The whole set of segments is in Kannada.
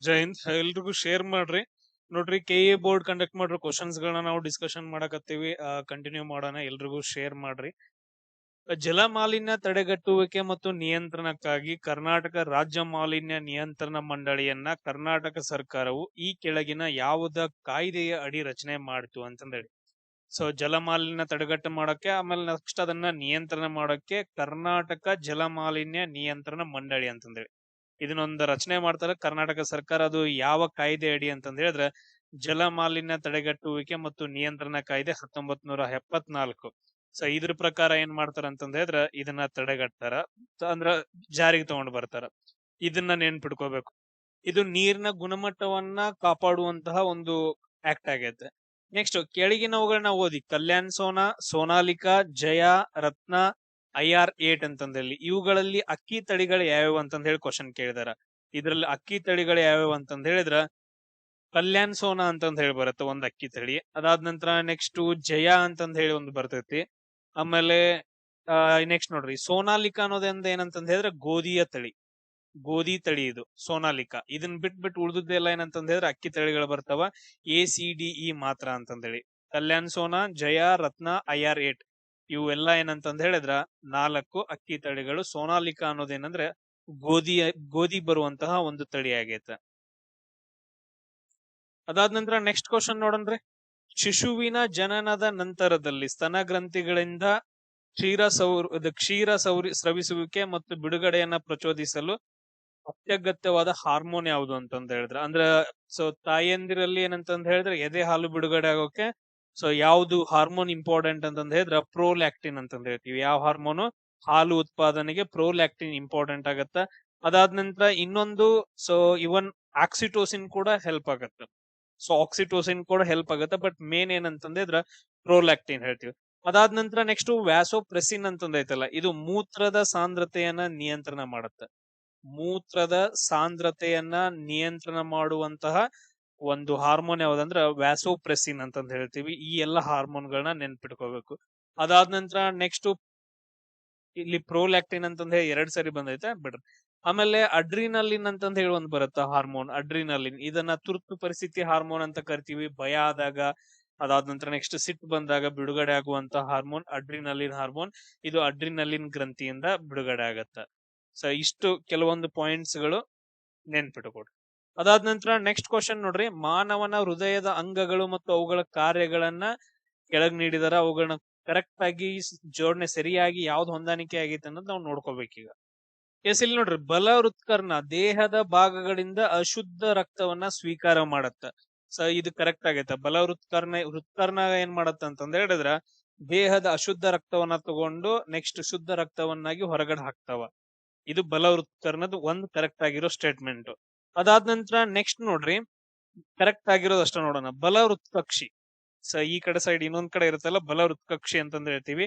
ಜೈ ಹಿಂದ್. ಎಲ್ರಿಗೂ ಶೇರ್ ಮಾಡ್ರಿ. ನೋಡ್ರಿ, KA ಬೋರ್ಡ್ ಕಂಡಕ್ಟ್ ಮಾಡಿರೋ ಕ್ವಶನ್ಸ್ ಗಳನ್ನ ನಾವು ಡಿಸ್ಕಷನ್ ಮಾಡಕತ್ತೀವಿ. ಕಂಟಿನ್ಯೂ ಮಾಡೋಣ. ಎಲ್ರಿಗೂ ಶೇರ್ ಮಾಡ್ರಿ. ಜಲ ಮಾಲಿನ್ಯ ತಡೆಗಟ್ಟುವಿಕೆ ಮತ್ತು ನಿಯಂತ್ರಣಕ್ಕಾಗಿ ಕರ್ನಾಟಕ ರಾಜ್ಯ ಮಾಲಿನ್ಯ ನಿಯಂತ್ರಣ ಮಂಡಳಿಯನ್ನ ಕರ್ನಾಟಕ ಸರ್ಕಾರವು ಈ ಕೆಳಗಿನ ಯಾವುದ ಕಾಯ್ದೆಯ ಅಡಿ ರಚನೆ ಮಾಡಿತು ಅಂತಂದೇಳಿ. ಸೊ ಜಲ ಮಾಲಿನ್ಯ ತಡೆಗಟ್ಟು ಮಾಡಕ್ಕೆ, ಆಮೇಲೆ ನೆಕ್ಸ್ಟ್ ಅದನ್ನ ನಿಯಂತ್ರಣ ಮಾಡಕ್ಕೆ ಕರ್ನಾಟಕ ಜಲ ಮಾಲಿನ್ಯ ನಿಯಂತ್ರಣ ಮಂಡಳಿ ಅಂತಂದೇಳಿ ಇದನ್ನೊಂದು ರಚನೆ ಮಾಡ್ತಾರೆ ಕರ್ನಾಟಕ ಸರ್ಕಾರ. ಅದು ಯಾವ ಕಾಯ್ದೆ ಅಡಿ ಅಂತಂದ ಹೇಳಿದ್ರೆ ಜಲ ಮಾಲಿನ್ಯ ತಡೆಗಟ್ಟುವಿಕೆ ಮತ್ತು ನಿಯಂತ್ರಣ ಕಾಯ್ದೆ 1974. ಸೊ ಇದ್ರ ಪ್ರಕಾರ ಏನ್ ಮಾಡ್ತಾರ ಅಂತಂದ ಹೇಳಿದ್ರೆ ಇದನ್ನ ತಡೆಗಟ್ತಾರ, ಅಂದ್ರ ಜಾರಿಗೆ ತಗೊಂಡ್ ಬರ್ತಾರ. ಇದನ್ನ ನೆನ್ಪಿಟ್ಕೋಬೇಕು. ಇದು ನೀರಿನ ಗುಣಮಟ್ಟವನ್ನ ಕಾಪಾಡುವಂತಹ ಒಂದು ಆಕ್ಟ್ ಆಗೈತೆ. ನೆಕ್ಸ್ಟ್ ಕೆಳಗಿನವುಗಳನ್ನ ಓದಿ. ಕಲ್ಯಾಣ್ ಸೋನಾ, ಸೋನಾಲಿಕಾ, ಜಯ, ರತ್ನ, IR8 ಅಂತಂದೇಳಿ ಇವುಗಳಲ್ಲಿ ಅಕ್ಕಿ ತಳಿಗಳು ಯಾವ್ಯಾವ ಅಂತಂದ ಹೇಳಿ ಕ್ವಶನ್ ಕೇಳಿದಾರ. ಇದ್ರಲ್ಲಿ ಅಕ್ಕಿ ತಳಿಗಳು ಯಾವ್ಯಾವ ಅಂತಂದ ಹೇಳಿದ್ರ ಕಲ್ಯಾಣ್ ಸೋನಾ ಅಂತಂದ ಹೇಳಿ ಬರುತ್ತೆ ಒಂದ್ ಅಕ್ಕಿ ತಳಿ. ಅದಾದ ನಂತರ ನೆಕ್ಸ್ಟ್ ಜಯ ಅಂತಂದ ಹೇಳಿ ಒಂದು ಬರ್ತೈತಿ. ಆಮೇಲೆ ನೆಕ್ಸ್ಟ್ ನೋಡ್ರಿ, ಸೋನಾಲಿಕಾ ಅನ್ನೋದೊಂದ್ ಏನಂತಂದ ಹೇಳಿದ್ರೆ ಗೋಧಿ ತಳಿ ಇದು ಸೋನಾಲಿಕಾ. ಇದನ್ನ ಬಿಟ್ಬಿಟ್ಟು ಉಳಿದದ್ದೆಲ್ಲ ಏನಂತಂದ ಹೇಳಿದ್ರೆ ಅಕ್ಕಿ ತಳಿಗಳು ಬರ್ತಾವ, ACDE ಮಾತ್ರ ಅಂತಂದೇಳಿ. ಕಲ್ಯಾಣ್ ಸೋನಾ, ಜಯ, ರತ್ನ, IR8 ಇವೆಲ್ಲ ಏನಂತಂದ ಹೇಳಿದ್ರ 4 ಅಕ್ಕಿ ತಳಿಗಳು. ಸೋನಾಲಿಕಾ ಅನ್ನೋದೇನಂದ್ರೆ ಗೋಧಿ ಬರುವಂತಹ ಒಂದು ತಳಿ ಆಗೈತೆ. ಅದಾದ ನಂತರ ನೆಕ್ಸ್ಟ್ ಕ್ವಶನ್ ನೋಡನ್ರಿ. ಶಿಶುವಿನ ಜನನದ ನಂತರದಲ್ಲಿ ಸ್ತನ ಗ್ರಂಥಿಗಳಿಂದ ಕ್ಷೀರ ಸ್ರವಿಸುವಿಕೆ ಮತ್ತು ಬಿಡುಗಡೆಯನ್ನ ಪ್ರಚೋದಿಸಲು ಅತ್ಯಗತ್ಯವಾದ ಹಾರ್ಮೋನ್ ಯಾವುದು ಅಂತಂದ ಹೇಳಿದ್ರ, ಅಂದ್ರ ಸೊ ತಾಯಂದಿರಲ್ಲಿ ಏನಂತಂದ ಹೇಳಿದ್ರೆ ಎದೆ ಹಾಲು ಬಿಡುಗಡೆ ಆಗೋಕೆ ಸೊ ಯಾವ್ದು ಹಾರ್ಮೋನ್ ಇಂಪಾರ್ಟೆಂಟ್ ಅಂತಂದ ಹೇಳಿದ್ರ ಪ್ರೋಲ್ಯಾಕ್ಟಿನ್ ಅಂತಂದ ಹೇಳ್ತೀವಿ. ಯಾವ ಹಾರ್ಮೋನು? ಹಾಲು ಉತ್ಪಾದನೆಗೆ ಪ್ರೋಲ್ಯಾಕ್ಟಿನ್ ಇಂಪಾರ್ಟೆಂಟ್ ಆಗತ್ತ. ಅದಾದ ನಂತರ ಇನ್ನೊಂದು, ಸೊ ಇವನ್ ಆಕ್ಸಿಟೋಸಿನ್ ಕೂಡ ಹೆಲ್ಪ್ ಆಗತ್ತ. ಸೊ ಆಕ್ಸಿಟೋಸಿನ್ ಕೂಡ ಹೆಲ್ಪ್ ಆಗುತ್ತೆ, ಬಟ್ ಮೇನ್ ಏನಂತಂದಿದ್ರ ಪ್ರೋಲ್ಯಾಕ್ಟಿನ್ ಹೇಳ್ತೀವಿ. ಅದಾದ ನಂತರ ನೆಕ್ಸ್ಟ್ ವ್ಯಾಸೋಪ್ರೆಸಿನ್ ಅಂತಂದ ಐತಲ್ಲ, ಇದು ಮೂತ್ರದ ಸಾಂದ್ರತೆಯನ್ನ ನಿಯಂತ್ರಣ ಮಾಡುತ್ತೆ. ಮೂತ್ರದ ಸಾಂದ್ರತೆಯನ್ನ ನಿಯಂತ್ರಣ ಮಾಡುವಂತಹ ಒಂದು ಹಾರ್ಮೋನ್ ಯಾವ್ದಂದ್ರ ವ್ಯಾಸೋಪ್ರೆಸಿನ್ ಅಂತಂದ ಹೇಳ್ತೀವಿ. ಈ ಎಲ್ಲ ಹಾರ್ಮೋನ್ಗಳನ್ನ ನೆನ್ಪಿಟ್ಕೋಬೇಕು. ಅದಾದ ನಂತರ ನೆಕ್ಸ್ಟ್ ಇಲ್ಲಿ ಪ್ರೋಲ್ಯಾಕ್ಟಿನ್ ಅಂತಂದ ಹೇಳಿ 2 ಸರಿ ಬಂದೈತೆ, ಬಿಡ್ರಿ. ಆಮೇಲೆ ಅಡ್ರಿನಲಿನ್ ಅಂತಂದ ಹೇಳಿ ಒಂದ್ ಬರುತ್ತೆ ಹಾರ್ಮೋನ್, ಅಡ್ರಿನಲಿನ್. ಇದನ್ನ ತುರ್ತು ಪರಿಸ್ಥಿತಿ ಹಾರ್ಮೋನ್ ಅಂತ ಕರಿತೀವಿ. ಭಯ ಆದಾಗ, ಅದಾದ ನಂತರ ನೆಕ್ಸ್ಟ್ ಸಿಟ್ಟು ಬಂದಾಗ ಬಿಡುಗಡೆ ಆಗುವಂತ ಹಾರ್ಮೋನ್ ಅಡ್ರಿನಲಿನ್ ಹಾರ್ಮೋನ್. ಇದು ಅಡ್ರಿನಲಿನ್ ಗ್ರಂಥಿಯಿಂದ ಬಿಡುಗಡೆ ಆಗತ್ತ. ಸೊ ಇಷ್ಟು ಕೆಲವೊಂದು ಪಾಯಿಂಟ್ಸ್ ಗಳು ನೆನ್ಪಿಟ್ಕೊಡ್ರಿ. ಅದಾದ ನಂತರ ನೆಕ್ಸ್ಟ್ ಕ್ವಶನ್ ನೋಡ್ರಿ. ಮಾನವನ ಹೃದಯದ ಅಂಗಗಳು ಮತ್ತು ಅವುಗಳ ಕಾರ್ಯಗಳನ್ನ ಕೆಳಗ್ ನೀಡಿದಾರ. ಅವುಗಳನ್ನ ಕರೆಕ್ಟ್ ಆಗಿ ಜೋಡಣೆ ಸರಿಯಾಗಿ ಯಾವ್ದು ಹೊಂದಾಣಿಕೆ ಆಗೈತೆ ಅನ್ನೋದು ನಾವು ನೋಡ್ಕೋಬೇಕೀಗ. ಇಲ್ಲಿ ನೋಡ್ರಿ, ಬಲ ಹೃತ್ಕರ್ಣ ದೇಹದ ಭಾಗಗಳಿಂದ ಅಶುದ್ಧ ರಕ್ತವನ್ನ ಸ್ವೀಕಾರ ಮಾಡತ್ತ. ಸೊ ಇದು ಕರೆಕ್ಟ್ ಆಗೈತೆ. ಬಲ ಹೃತ್ಕರ್ಣ ಏನ್ ಮಾಡತ್ತ ಅಂತಂದ ಹೇಳಿದ್ರ ದೇಹದ ಅಶುದ್ಧ ರಕ್ತವನ್ನ ತಗೊಂಡು ನೆಕ್ಸ್ಟ್ ಶುದ್ಧ ರಕ್ತವನ್ನಾಗಿ ಹೊರಗಡೆ ಹಾಕ್ತಾವ. ಇದು ಬಲ ಹೃತ್ಕರ್ಣದ ಒಂದು ಕರೆಕ್ಟ್ ಆಗಿರೋ ಸ್ಟೇಟ್ಮೆಂಟ್. ಅದಾದ ನಂತರ ನೆಕ್ಸ್ಟ್ ನೋಡ್ರಿ, ಕರೆಕ್ಟ್ ಆಗಿರೋದು ಅಷ್ಟ ನೋಡೋಣ. ಬಲ ಹೃತ್ಕಕ್ಷಿ. ಸೊ ಈ ಕಡೆ ಸೈಡ್ ಇನ್ನೊಂದ್ ಕಡೆ ಇರುತ್ತಲ್ಲ, ಬಲ ಹೃತ್ಕಕ್ಷಿ ಅಂತಂದ ಹೇಳ್ತೀವಿ.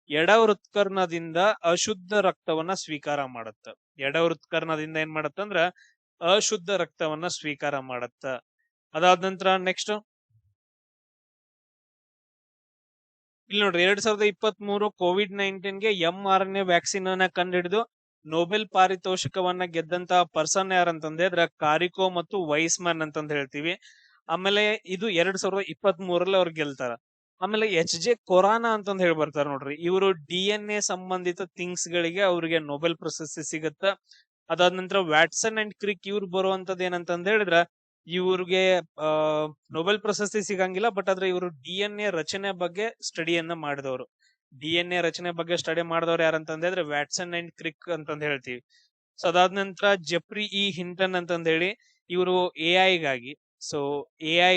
ಎಡ ಹೃತ್ಕರ್ಣದಿಂದ ಅಶುದ್ಧ ರಕ್ತವನ್ನ ಸ್ವೀಕಾರ ಮಾಡತ್ತ. ಎಡ ಹೃತ್ಕರ್ಣದಿಂದ ಏನ್ ಮಾಡತ್ತಂದ್ರ ಅಶುದ್ಧ ರಕ್ತವನ್ನ ಸ್ವೀಕಾರ ಮಾಡತ್ತ. ಅದಾದ ನಂತರ ನೆಕ್ಸ್ಟ್ ಇಲ್ಲಿ ನೋಡ್ರಿ, 2023 COVID-19ಗೆ mRNA ವ್ಯಾಕ್ಸಿನ್ ಅನ್ನ ಕಂಡುಹಿಡಿದು ನೊಬೆಲ್ ಪಾರಿತೋಷಕವನ್ನ ಗೆದ್ದಂತಹ ಪರ್ಸನ್ ಯಾರಂತಂದ್ರೆ ಕಾರಿಕೋ ಮತ್ತು ವೈಸ್ಮನ್ ಅಂತಂದ ಹೇಳ್ತೀವಿ. ಆಮೇಲೆ ಇದು 2023 ಅವ್ರು ಗೆಲ್ತಾರ. ಆಮೇಲೆ HJ ಕೊರಾನಾ ಅಂತಂದ ಹೇಳಿ ಬರ್ತಾರ ನೋಡ್ರಿ. ಇವರು DNA ಸಂಬಂಧಿತ ಥಿಂಗ್ಸ್ ಗಳಿಗೆ ಅವ್ರಿಗೆ ನೊಬೆಲ್ ಪ್ರಶಸ್ತಿ ಸಿಗತ್ತ. ಅದಾದ ನಂತರ ವ್ಯಾಟ್ಸನ್ ಅಂಡ್ ಕ್ರಿಕ್ ಇವ್ರು ಬರುವಂತದ್ ಏನಂತಂದ ಹೇಳಿದ್ರ ಇವ್ರಿಗೆ ನೊಬೆಲ್ ಪ್ರಶಸ್ತಿ ಸಿಗಂಗಿಲ್ಲ, ಬಟ್ ಆದ್ರೆ ಇವರು DNA ರಚನೆ ಬಗ್ಗೆ ಸ್ಟಡಿಯನ್ನ ಮಾಡಿದವರು. DNA ರಚನೆ ಬಗ್ಗೆ ಸ್ಟಡಿ ಮಾಡಿದವ್ರು ಯಾರಂತಂದ ಹೇಳಿದ್ರೆ ವ್ಯಾಟ್ಸನ್ ಅಂಡ್ ಕ್ರಿಕ್ ಅಂತಂದ ಹೇಳ್ತೀವಿ. ಸೊ ಅದಾದ ನಂತರ ಜೆಫ್ರಿ ಹಿಂಟನ್ ಅಂತಂದ ಹೇಳಿ ಇವರು AI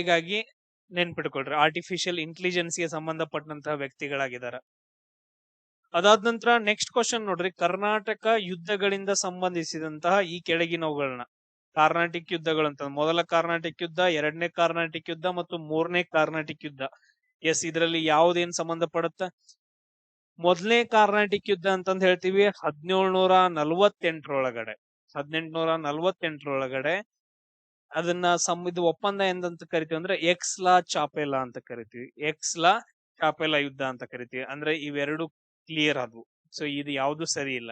ಗಾಗಿ ನೆನ್ಪಿಟ್ಕೊಳ್ರಿ, ಆರ್ಟಿಫಿಷಿಯಲ್ ಇಂಟೆಲಿಜೆನ್ಸ್ಗೆ ಸಂಬಂಧಪಟ್ಟಂತಹ ವ್ಯಕ್ತಿಗಳಾಗಿದ್ದಾರೆ. ಅದಾದ ನಂತರ ನೆಕ್ಸ್ಟ್ ಕ್ವಶನ್ ನೋಡ್ರಿ. ಕರ್ನಾಟಕ ಯುದ್ಧಗಳಿಂದ ಸಂಬಂಧಿಸಿದಂತಹ ಈ ಕೆಳಗಿನವುಗಳನ್ನ ಕಾರ್ನಾಟಿಕ್ ಯುದ್ಧಗಳು ಅಂತ, ಮೊದಲ ಕಾರ್ನಾಟಿಕ್ ಯುದ್ಧ, 2ನೇ ಕಾರ್ನಾಟಿಕ್ ಯುದ್ಧ ಮತ್ತು 3ನೇ ಕಾರ್ನಾಟಿಕ್ ಯುದ್ಧ. ಎಸ್, ಇದರಲ್ಲಿ ಯಾವ್ದೇನ್ ಸಂಬಂಧ ಪಡುತ್ತ? ಮೊದಲನೇ ಕಾರ್ನಾಟಿಕ್ ಯುದ್ಧ ಅಂತಂದ ಹೇಳ್ತೀವಿ 1848ರೊಳಗಡೆ ಅದನ್ನ ಇದು ಒಪ್ಪಂದ ಎಂದಂತ ಕರಿತೀವಿ ಅಂದ್ರೆ ಎಕ್ಸ್ಲಾ ಚಾಪೆಲಾ ಅಂತ ಕರಿತೀವಿ. ಎಕ್ಸ್ಲಾ ಚಾಪೆಲಾ ಯುದ್ಧ ಅಂತ ಕರಿತೀವಿ. ಅಂದ್ರೆ ಇವೆರಡು ಕ್ಲಿಯರ್ ಆದ್ವು. ಸೊ ಇದು ಯಾವ್ದು ಸರಿ ಇಲ್ಲ.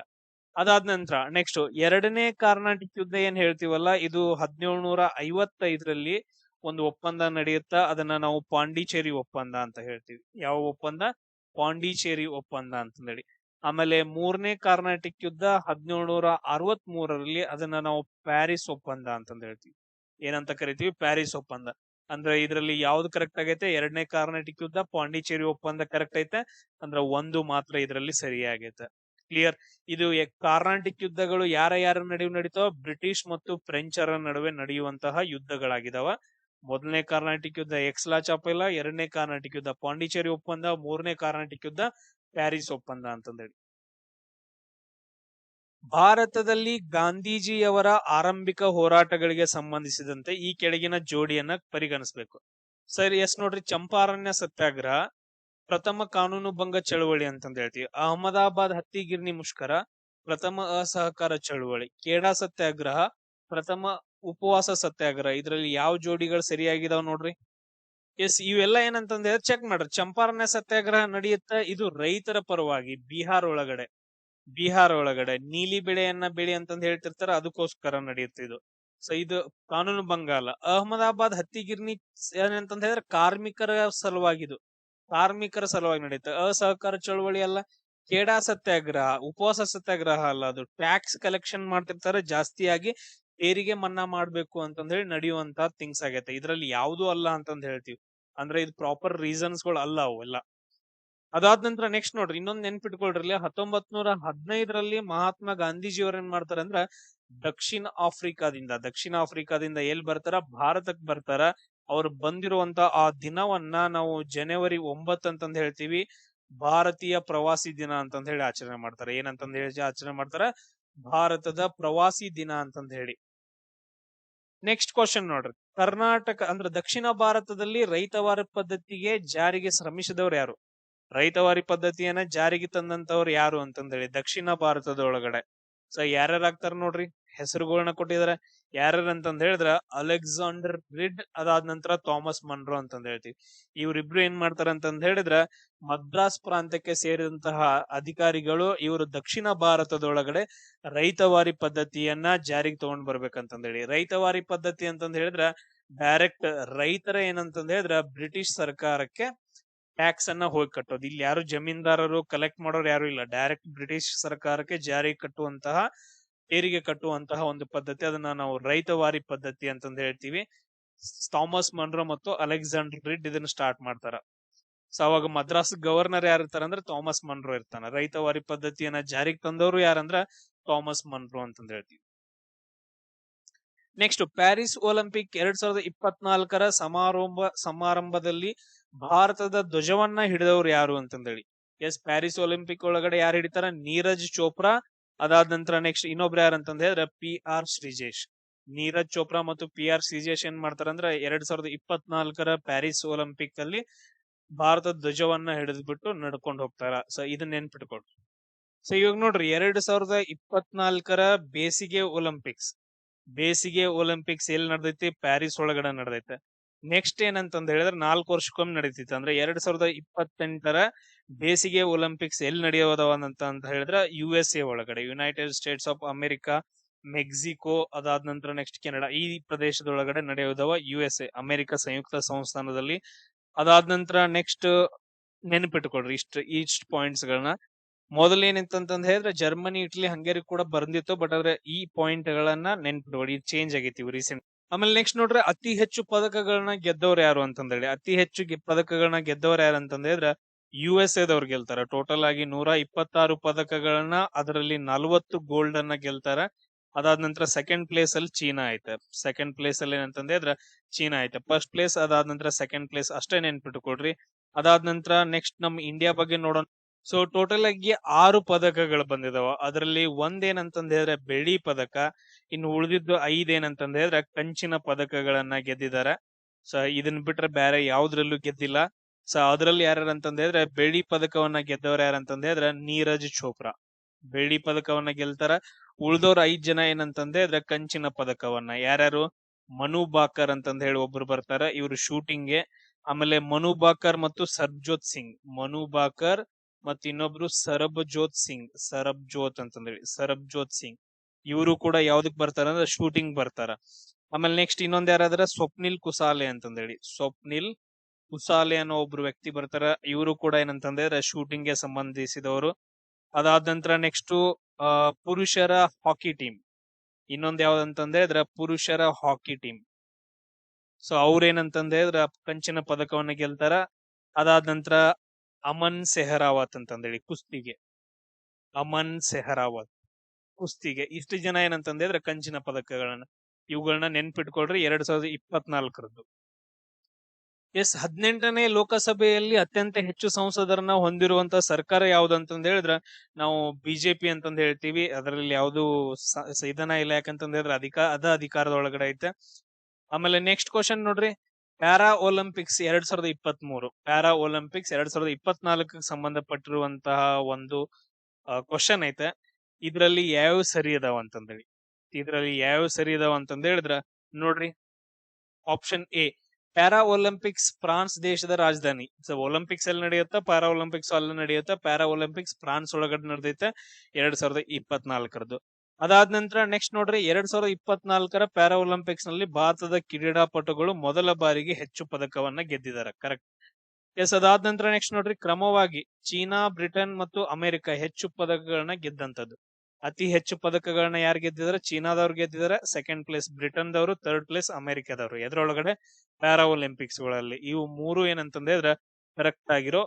ಅದಾದ ನಂತರ ನೆಕ್ಸ್ಟ್ ಎರಡನೇ ಕಾರ್ನಾಟಿಕ್ ಯುದ್ಧ ಏನ್ ಹೇಳ್ತೀವಲ್ಲ, ಇದು 1755ರಲ್ಲಿ ಒಂದು ಒಪ್ಪಂದ ನಡೆಯುತ್ತಾ, ಅದನ್ನ ನಾವು ಪಾಂಡಿಚೇರಿ ಒಪ್ಪಂದ ಅಂತ ಹೇಳ್ತೀವಿ. ಯಾವ ಒಪ್ಪಂದ? ಪಾಂಡಿಚೇರಿ ಒಪ್ಪಂದ ಅಂತಂದೇಳಿ. ಆಮೇಲೆ ಮೂರನೇ ಕಾರ್ನಾಟಿಕ್ ಯುದ್ಧ 1763ರಲ್ಲಿ, ಅದನ್ನ ನಾವು ಪ್ಯಾರಿಸ್ ಒಪ್ಪಂದ ಅಂತಂದ್ ಹೇಳ್ತೀವಿ. ಏನಂತ ಕರಿತೀವಿ? ಪ್ಯಾರಿಸ್ ಒಪ್ಪಂದ. ಅಂದ್ರೆ ಇದರಲ್ಲಿ ಯಾವ್ದು ಕರೆಕ್ಟ್ ಆಗೈತೆ? ಎರಡನೇ ಕಾರ್ನಾಟಿಕ್ ಯುದ್ಧ, ಪಾಂಡಿಚೇರಿ ಒಪ್ಪಂದ ಕರೆಕ್ಟ್ ಐತೆ. ಅಂದ್ರೆ ಒಂದು ಮಾತ್ರ ಇದರಲ್ಲಿ ಸರಿಯಾಗೈತೆ. ಕ್ಲಿಯರ್? ಇದು ಕಾರ್ನಾಟಿಕ್ ಯುದ್ಧಗಳು ಯಾರ ನಡುವೆ ನಡೀತಾವ? ಬ್ರಿಟಿಷ್ ಮತ್ತು ಫ್ರೆಂಚರ ನಡುವೆ ನಡೆಯುವಂತಹ ಯುದ್ಧಗಳಾಗಿದಾವ. ಮೊದಲನೇ ಕಾರ್ನಾಟಿಕ್ ಯುದ್ಧ ಎಕ್ಸ್ಲಾ ಚಾಪೆಲ್ಲ, ಎರಡನೇ ಕಾರ್ನಾಟಿಕ್ ಯುದ್ಧ ಪಾಂಡಿಚೇರಿ ಒಪ್ಪಂದ, ಮೂರನೇ ಕಾರ್ನಾಟಿಕ್ ಯುದ್ಧ ಪ್ಯಾರಿಸ್ ಒಪ್ಪಂದ ಅಂತಂದೇಳಿ. ಭಾರತದಲ್ಲಿ ಗಾಂಧೀಜಿಯವರ ಆರಂಭಿಕ ಹೋರಾಟಗಳಿಗೆ ಸಂಬಂಧಿಸಿದಂತೆ ಈ ಕೆಳಗಿನ ಜೋಡಿಯನ್ನ ಪರಿಗಣಿಸಬೇಕು. ಸರಿ, ಎಸ್ ನೋಡ್ರಿ. ಚಂಪಾರಣ್ಯ ಸತ್ಯಾಗ್ರಹ ಪ್ರಥಮ ಕಾನೂನು ಭಂಗ ಚಳವಳಿ ಅಂತಂದ ಹೇಳ್ತೀವಿ. ಅಹಮದಾಬಾದ್ ಹತ್ತಿಗಿರ್ನಿ ಮುಷ್ಕರ ಪ್ರಥಮ ಅಸಹಕಾರ ಚಳವಳಿ. ಖೇಡಾ ಸತ್ಯಾಗ್ರಹ ಪ್ರಥಮ ಉಪವಾಸ ಸತ್ಯಾಗ್ರಹ. ಇದರಲ್ಲಿ ಯಾವ ಜೋಡಿಗಳು ಸರಿಯಾಗಿದಾವ್ ನೋಡ್ರಿ. ಎಸ್, ಇವೆಲ್ಲ ಏನಂತಂದ್ರೆ ಚೆಕ್ ಮಾಡ್ರಿ. ಚಂಪಾರಣ್ಯ ಸತ್ಯಾಗ್ರಹ ನಡೆಯುತ್ತ, ಇದು ರೈತರ ಪರವಾಗಿ ಬಿಹಾರ ಒಳಗಡೆ ನೀಲಿ ಬೆಳೆಯನ್ನ ಬೆಳಿ ಅಂತಂದ್ ಹೇಳ್ತಿರ್ತಾರ, ಅದಕ್ಕೋಸ್ಕರ ನಡೆಯುತ್ತೆ ಇದು. ಸೊ ಇದು ಕಾನೂನು ಭಂಗ ಅಲ್ಲ. ಅಹಮದಾಬಾದ್ ಹತ್ತಿಗಿರ್ನಿ ಏನಂತಂದ ಹೇಳಿದ್ರೆ ಕಾರ್ಮಿಕರ ಸಲುವಾಗಿ ನಡೆಯುತ್ತೆ. ಅಸಹಕಾರ ಚಳವಳಿ ಅಲ್ಲ. ಖೇಡಾ ಸತ್ಯಾಗ್ರಹ ಉಪವಾಸ ಸತ್ಯಾಗ್ರಹ ಅಲ್ಲ, ಅದು ಟ್ಯಾಕ್ಸ್ ಕಲೆಕ್ಷನ್ ಮಾಡ್ತಿರ್ತಾರೆ, ಜಾಸ್ತಿಯಾಗಿ ತೆರಿಗೆ ಮನ್ನಾ ಮಾಡ್ಬೇಕು ಅಂತಂದ್ ಹೇಳಿ ನಡೆಯುವಂತ ಥಿಂಗ್ಸ್ ಆಗೈತೆ. ಇದ್ರಲ್ಲಿ ಯಾವ್ದು ಅಲ್ಲ ಅಂತಂದ್ ಹೇಳ್ತೀವಿ. ಅಂದ್ರೆ ಇದು ಪ್ರಾಪರ್ ರೀಸನ್ಸ್ ಗಳು ಅಲ್ಲ ಅವೆಲ್ಲ. ಅದಾದ ನಂತರ ನೆಕ್ಸ್ಟ್ ನೋಡ್ರಿ, ಇನ್ನೊಂದ್ ನೆನ್ಪಿಟ್ಕೊಳ್ರಿ. 1915ರಲ್ಲಿ ಮಹಾತ್ಮ ಗಾಂಧೀಜಿಯವ್ರ ಏನ್ ಮಾಡ್ತಾರ ಅಂದ್ರ, ದಕ್ಷಿಣ ಆಫ್ರಿಕಾದಿಂದ ಎಲ್ಲಿ ಬರ್ತಾರ? ಭಾರತಕ್ಕೆ ಬರ್ತಾರ. ಅವ್ರು ಬಂದಿರುವಂತ ಆ ದಿನವನ್ನ ನಾವು ಜನವರಿ 9 ಅಂತಂದ್ ಹೇಳ್ತೀವಿ. ಭಾರತೀಯ ಪ್ರವಾಸಿ ದಿನ ಅಂತಂದ್ ಹೇಳಿ ಆಚರಣೆ ಮಾಡ್ತಾರೆ. ಏನಂತಂದ್ ಹೇಳಿ ಆಚರಣೆ ಮಾಡ್ತಾರ? ಭಾರತದ ಪ್ರವಾಸಿ ದಿನ ಅಂತಂದ್ ಹೇಳಿ. ನೆಕ್ಸ್ಟ್ ಕ್ವಶನ್ ನೋಡ್ರಿ. ಕರ್ನಾಟಕ ಅಂದ್ರೆ ದಕ್ಷಿಣ ಭಾರತದಲ್ಲಿ ರೈತವಾರಿ ಪದ್ಧತಿಗೆ ಜಾರಿಗೆ ಶ್ರಮಿಸಿದವ್ರು ಯಾರು? ರೈತವಾರಿ ಪದ್ಧತಿಯನ್ನ ಜಾರಿಗೆ ತಂದಂತವ್ರು ಯಾರು ಅಂತಂದೇಳಿ ದಕ್ಷಿಣ ಭಾರತದ ಒಳಗಡೆ. ಸೊ ಯಾರ್ಯಾರು ಆಗ್ತಾರ ನೋಡ್ರಿ, ಹೆಸರುಗಳನ್ನ ಕೊಟ್ಟಿದಾರೆ. ಯಾರ್ಯಾರು ಅಂತಂದ್ ಹೇಳಿದ್ರ ಅಲೆಕ್ಸಾಂಡರ್ ರಿಡ್, ಅದಾದ ನಂತರ ಥಾಮಸ್ ಮನ್ರೋ ಅಂತಂದ್ ಹೇಳ್ತೀವಿ. ಇವ್ರಿಬ್ರು ಏನ್ ಮಾಡ್ತಾರ ಅಂತಂದ್ ಹೇಳಿದ್ರ, ಮದ್ರಾಸ್ ಪ್ರಾಂತ್ಯಕ್ಕೆ ಸೇರಿದಂತಹ ಅಧಿಕಾರಿಗಳು. ಇವರು ದಕ್ಷಿಣ ಭಾರತದೊಳಗಡೆ ರೈತವಾರಿ ಪದ್ಧತಿಯನ್ನ ಜಾರಿಗೆ ತಗೊಂಡ್ ಬರ್ಬೇಕಂತಂದೇಳಿ. ರೈತವಾರಿ ಪದ್ಧತಿ ಅಂತಂದ್ ಹೇಳಿದ್ರ ಡೈರೆಕ್ಟ್ ರೈತರ ಏನಂತಂದ್ ಹೇಳಿದ್ರ ಬ್ರಿಟಿಷ್ ಸರ್ಕಾರಕ್ಕೆ ಟ್ಯಾಕ್ಸ್ ಅನ್ನ ಹೋಗಿ ಕಟ್ಟೋದು. ಇಲ್ಲಿ ಯಾರು ಜಮೀನ್ದಾರರು ಕಲೆಕ್ಟ್ ಮಾಡೋರು ಯಾರು ಇಲ್ಲ. ಡೈರೆಕ್ಟ್ ಬ್ರಿಟಿಷ್ ಸರ್ಕಾರಕ್ಕೆ ತೆರಿಗೆ ಕಟ್ಟುವಂತಹ ಒಂದು ಪದ್ಧತಿ, ಅದನ್ನ ನಾವು ರೈತವಾರಿ ಪದ್ಧತಿ ಅಂತಂದ್ ಹೇಳ್ತೀವಿ. ಥಾಮಸ್ ಮನ್ರೋ ಮತ್ತು ಅಲೆಕ್ಸಾಂಡರ್ ರಿಡ್ ಇದನ್ನ ಸ್ಟಾರ್ಟ್ ಮಾಡ್ತಾರ. ಸೊ ಅವಾಗ ಮದ್ರಾಸ್ ಗವರ್ನರ್ ಯಾರು ಇರ್ತಾರ ಅಂದ್ರೆ ಥಾಮಸ್ ಮನ್ರೋ ಇರ್ತಾನ. ರೈತವಾರಿ ಪದ್ಧತಿಯನ್ನ ಜಾರಿಗೆ ತಂದವರು ಯಾರಂದ್ರ ಥಾಮಸ್ ಮನ್ರೋ ಅಂತಂದ್ ಹೇಳ್ತೀವಿ. ನೆಕ್ಸ್ಟ್, ಪ್ಯಾರಿಸ್ ಒಲಿಂಪಿಕ್ 2024ರ ಸಮಾರಂಭದಲ್ಲಿ ಭಾರತದ ಧ್ವಜವನ್ನ ಹಿಡಿದವ್ರು ಯಾರು ಅಂತಂದೇಳಿ. ಎಸ್, ಪ್ಯಾರಿಸ್ ಒಲಿಂಪಿಕ್ ಒಳಗಡೆ ಯಾರು ಹಿಡಿತಾರ? ನೀರಜ್ ಚೋಪ್ರಾ. ಅದಾದ ನಂತರ ನೆಕ್ಸ್ಟ್ ಇನ್ನೊಬ್ರು ಯಾರು ಅಂತಂದ ಹೇಳಿದ್ರೆ PR ಶ್ರೀಜೇಶ್. ನೀರಜ್ ಚೋಪ್ರಾ ಮತ್ತು PR ಶ್ರೀಜೇಶ್ ಏನ್ ಮಾಡ್ತಾರ ಅಂದ್ರೆ 2024ರ ಪ್ಯಾರಿಸ್ ಒಲಿಂಪಿಕ್ ಅಲ್ಲಿ ಭಾರತದ ಧ್ವಜವನ್ನ ಹಿಡಿದ್ಬಿಟ್ಟು ನಡ್ಕೊಂಡು ಹೋಗ್ತಾರ. ಸೊ ಇದನ್ನ ನೆನ್ಪಿಟ್ಕೊಡ್ರಿ. ಸೊ ಇವಾಗ ನೋಡ್ರಿ, 2024ರ ಬೇಸಿಗೆ ಒಲಿಂಪಿಕ್ಸ್ ಎಲ್ಲಿ ನಡೆದೈತಿ? ಪ್ಯಾರಿಸ್ ಒಳಗಡೆ ನಡೆದೈತೆ. ನೆಕ್ಸ್ಟ್ ಏನಂತಂದ್ ಹೇಳಿದ್ರೆ 4 ವರ್ಷಕ್ಕೊಮ್ಮೆ ನಡೀತಿತ್ತು. ಅಂದ್ರೆ 2028ರ ಬೇಸಿಗೆ ಒಲಿಂಪಿಕ್ಸ್ ಎಲ್ಲಿ ನಡೆಯೋದವ ಅಂತ ಹೇಳಿದ್ರೆ USA ಒಳಗಡೆ, United States of America, Mexico, ಅದಾದ ನಂತರ ನೆಕ್ಸ್ಟ್ ಕೆನಡಾ, ಈ ಪ್ರದೇಶದೊಳಗಡೆ ನಡೆಯೋದವ USA, ಅಮೆರಿಕ ಸಂಯುಕ್ತ ಸಂಸ್ಥಾನದಲ್ಲಿ. ಅದಾದ ನಂತರ ನೆಕ್ಸ್ಟ್ ನೆನಪಿಟ್ಕೊಳ್ರಿ ಇಷ್ಟ ಪಾಯಿಂಟ್ಸ್ ಗಳನ್ನ. ಮೊದಲೇನಿತ್ತಂತಂದ್ ಹೇಳಿದ್ರೆ ಜರ್ಮನಿ, ಇಟಲಿ, ಹಂಗೇರಿ ಕೂಡ ಬಂದಿತ್ತು. ಬಟ್ ಆದ್ರೆ ಈ ಪಾಯಿಂಟ್ ಗಳನ್ನ ನೆನ್ಪಿಟ್ಕೊಳ್ಳಿ, ಇದು ಚೇಂಜ್ ಆಗೈತಿ ರೀಸೆಂಟ್. ಆಮೇಲೆ ನೆಕ್ಸ್ಟ್ ನೋಡ್ರಿ, ಅತಿ ಹೆಚ್ಚು ಪದಕಗಳನ್ನ ಗೆದ್ದವ್ರು ಯಾರು ಅಂತಂದೇಳಿ. ಅತಿ ಹೆಚ್ಚು ಪದಕಗಳನ್ನ ಗೆದ್ದವ್ರು ಯಾರು ಅಂತಂದ್ರೆ USA ದವ್ರು ಗೆಲ್ತಾರ. ಟೋಟಲ್ ಆಗಿ 126 ಪದಕಗಳನ್ನ, ಅದರಲ್ಲಿ 40 ಗೋಲ್ಡ್ ಅನ್ನ ಗೆಲ್ತಾರ. ಅದಾದ ನಂತರ ಸೆಕೆಂಡ್ ಪ್ಲೇಸ್ ಅಲ್ಲಿ ಚೀನಾ ಐತೆ. ಫಸ್ಟ್ ಪ್ಲೇಸ್, ಅದಾದ ನಂತರ ಸೆಕೆಂಡ್ ಪ್ಲೇಸ್, ಅಷ್ಟೇ ನೆನ್ಪಿಟ್ಕೊಡ್ರಿ. ಅದಾದ ನಂತರ ನೆಕ್ಸ್ಟ್ ನಮ್ ಇಂಡಿಯಾ ಬಗ್ಗೆ ನೋಡೋಣ. ಸೊ ಟೋಟಲ್ ಆಗಿ 6 ಪದಕಗಳು ಬಂದಿದಾವ. ಅದರಲ್ಲಿ ಒಂದೇನಂತಂದ ಹೇಳಿದ್ರೆ ಬೆಳ್ಳಿ ಪದಕ, ಇನ್ನು ಉಳಿದಿದ್ದು 5 ಏನಂತಂದ ಹೇಳಿದ್ರೆ ಕಂಚಿನ ಪದಕಗಳನ್ನ ಗೆದ್ದಿದ್ದಾರೆ. ಸೊ ಇದನ್ ಬಿಟ್ರೆ ಬೇರೆ ಯಾವ್ದ್ರಲ್ಲೂ ಗೆದ್ದಿಲ್ಲ. ಸೊ ಅದ್ರಲ್ಲಿ ಯಾರು ಅಂತಂದ ಹೇಳಿದ್ರೆ ಬೆಳ್ಳಿ ಪದಕವನ್ನ ಗೆದ್ದವ್ರ ಯಾರಂತಂದ ಹೇಳಿದ್ರೆ ನೀರಜ್ ಚೋಪ್ರಾ ಬೆಳ್ಳಿ ಪದಕವನ್ನ ಗೆಲ್ತಾರ. ಉಳ್ದವ್ರ 5 ಜನ ಏನಂತಂದ ಹೇಳಿದ್ರೆ ಕಂಚಿನ ಪದಕವನ್ನ. ಯಾರ್ಯಾರು? ಮನು ಬಾಕರ್ ಅಂತಂದ ಹೇಳಿ ಒಬ್ರು ಬರ್ತಾರ, ಇವ್ರು ಶೂಟಿಂಗ್ಗೆ. ಆಮೇಲೆ ಮನು ಬಾಕರ್ ಮತ್ತು ಸರ್ಬ್ಜೋತ್ ಸಿಂಗ್. ಮತ್ ಇನ್ನೊಬ್ರು ಸರಬ್ಜೋತ್ ಅಂತಂದೇಳಿ ಸರಬ್ಜೋತ್ ಸಿಂಗ್. ಇವರು ಕೂಡ ಯಾವ್ದಕ್ ಬರ್ತಾರ ಅಂದ್ರೆ ಶೂಟಿಂಗ್ ಬರ್ತಾರ. ಆಮೇಲೆ ನೆಕ್ಸ್ಟ್ ಇನ್ನೊಂದ್ ಯಾರಾದ್ರ ಸ್ವಪ್ನಿಲ್ ಕುಸಾಲೆ ಅಂತಂದೇಳಿ ಸ್ವಪ್ನಿಲ್ ಕುಸಾಲೆ ಅನ್ನೋ ಒಬ್ರು ವ್ಯಕ್ತಿ ಬರ್ತಾರ. ಇವರು ಕೂಡ ಏನಂತಂದ್ರೆ ಶೂಟಿಂಗ್ ಗೆ ಸಂಬಂಧಿಸಿದವರು. ಅದಾದ ನಂತರ ನೆಕ್ಸ್ಟ್ ಪುರುಷರ ಹಾಕಿ ಟೀಮ್. ಇನ್ನೊಂದ್ ಯಾವ್ದಂತಂದ್ರೆ ಪುರುಷರ ಹಾಕಿ ಟೀಮ್. ಸೊ ಅವ್ರೇನಂತಂದ್ರೆ ಕಂಚಿನ ಪದಕವನ್ನ ಗೆಲ್ತಾರ. ಅದಾದ ನಂತರ ಅಮನ್ ಸೆಹರಾವತ್ ಅಂತಂದೇಳಿ ಕುಸ್ತಿಗೆ. ಅಮನ್ ಸೆಹರಾವತ್ ಕುಸ್ತಿಗೆ. ಇಷ್ಟು ಜನ ಏನಂತಂದ್ರೆ ಕಂಚಿನ ಪದಕಗಳನ್ನ ಇವುಗಳನ್ನ ನೆನ್ಪಿಟ್ಕೊಳ್ರಿ 2024ರದ್ದು. ಎಸ್ 18ನೇ ಲೋಕಸಭೆಯಲ್ಲಿ ಅತ್ಯಂತ ಹೆಚ್ಚು ಸಂಸದರನ್ನ ಹೊಂದಿರುವಂತ ಸರ್ಕಾರ ಯಾವ್ದಂತಂದ್ ಹೇಳಿದ್ರ ನಾವು ಬಿಜೆಪಿ ಅಂತಂದ್ ಹೇಳ್ತೀವಿ. ಅದರಲ್ಲಿ ಯಾವ್ದು ಇದನ್ನ ಇಲ್ಲ, ಯಾಕಂತಂದ್ ಹೇಳಿದ್ರೆ ಅಧಿಕಾರದ ಒಳಗಡೆ ಐತೆ. ಆಮೇಲೆ ನೆಕ್ಸ್ಟ್ ಕ್ವಶನ್ ನೋಡ್ರಿ, ಪ್ಯಾರಾ ಒಲಿಂಪಿಕ್ಸ್ 2023 ಪ್ಯಾರಾ ಒಲಿಂಪಿಕ್ಸ್ 2024 ಸಂಬಂಧಪಟ್ಟಿರುವಂತಹ ಒಂದು ಕ್ವಶನ್ ಐತೆ. ಇದ್ರಲ್ಲಿ ಯಾವ ಸರಿ ಅದಾವ ಅಂತಂದೇಳಿ ಹೇಳಿದ್ರ ನೋಡ್ರಿ, option A para Olympics France ದೇಶದ ರಾಜಧಾನಿ. ಸೊ ಒಲಿಂಪಿಕ್ಸ್ ಎಲ್ಲಿ ನಡೆಯುತ್ತಾ, ಪ್ಯಾರಾ ಒಲಿಂಪಿಕ್ಸ್ ಅಲ್ಲಿ ನಡೆಯುತ್ತಾ. ಪ್ಯಾರಾ ಒಲಿಂಪಿಕ್ಸ್ ಫ್ರಾನ್ಸ್ ಒಳಗಡೆ ನಡೆದೈತೆ 2024ರದ್ದು. ಅದಾದ ನಂತರ ನೆಕ್ಸ್ಟ್ ನೋಡ್ರಿ, 2024ರ ಪ್ಯಾರಾ ಒಲಿಂಪಿಕ್ಸ್ ನಲ್ಲಿ ಭಾರತದ ಕ್ರೀಡಾಪಟುಗಳು ಮೊದಲ ಬಾರಿಗೆ ಹೆಚ್ಚು ಪದಕವನ್ನ ಗೆದ್ದಿದ್ದಾರೆ. ಕರೆಕ್ಟ್. ಎಸ್, ಅದಾದ ನಂತರ ನೆಕ್ಸ್ಟ್ ನೋಡ್ರಿ, ಕ್ರಮವಾಗಿ ಚೀನಾ, ಬ್ರಿಟನ್ ಮತ್ತು ಅಮೆರಿಕ ಹೆಚ್ಚು ಪದಕಗಳನ್ನ ಗೆದ್ದಂತದ್ದು. ಅತಿ ಹೆಚ್ಚು ಪದಕಗಳನ್ನ ಯಾರು ಗೆದ್ದಿದ್ದಾರೆ? ಚೀನಾದವ್ರು ಗೆದ್ದಿದ್ದಾರೆ. ಸೆಕೆಂಡ್ ಪ್ಲೇಸ್ ಬ್ರಿಟನ್ ದವರು, ಥರ್ಡ್ ಪ್ಲೇಸ್ ಅಮೆರಿಕದವರು. ಎದ್ರೊಳಗಡೆ? ಪ್ಯಾರಾ ಒಲಿಂಪಿಕ್ಸ್ ಗಳಲ್ಲಿ. ಇವು ಮೂರು ಏನಂತಂದ್ರೆ ಕರೆಕ್ಟ್ ಆಗಿರೋ